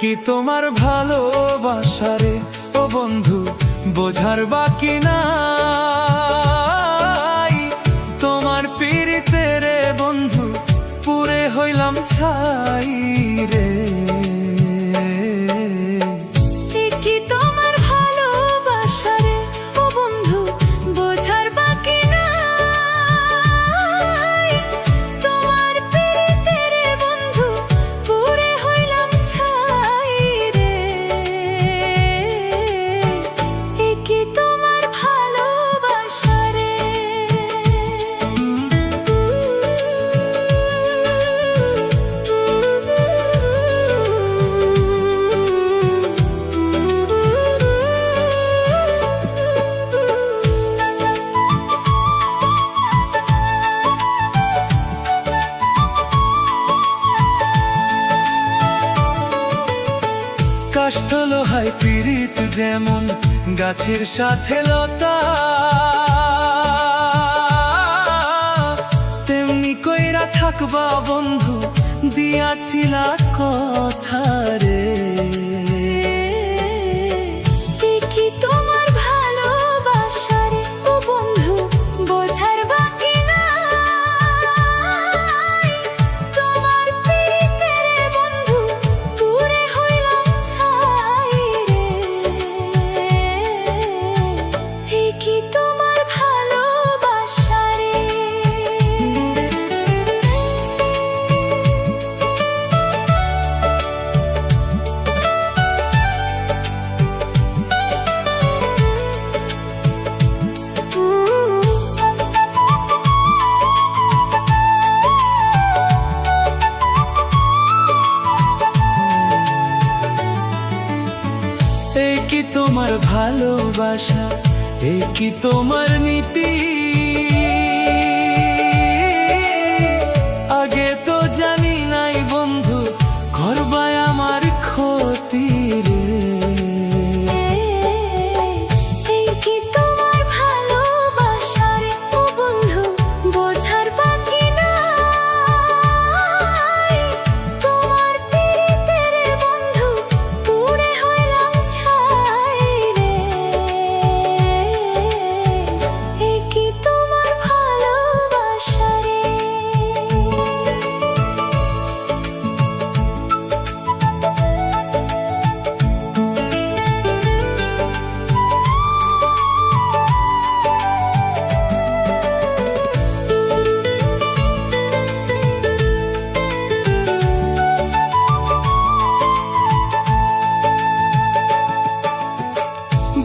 কি তোমার ভালোবাসারে ও বন্ধু বোঝার বাকি নাই। তোমার পিরিতে রে বন্ধু পুরে হইলাম ছাই রে। কাষ্ঠ লোহায় পীড়িত যেমন গাছের সাথে লতা, তেমনি কইরা থাকবা বন্ধু দিয়াছিলা কথা রে। এই কি তোমার ভালোবাসা, এই কি তোমার নীতি, আগে তো জানি নাই বন্ধু করবাই আমার ক্ষতি রে।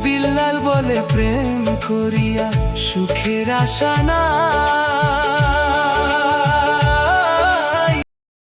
বিল্লাল বলে প্রেম করিয়া সুখের আশা না।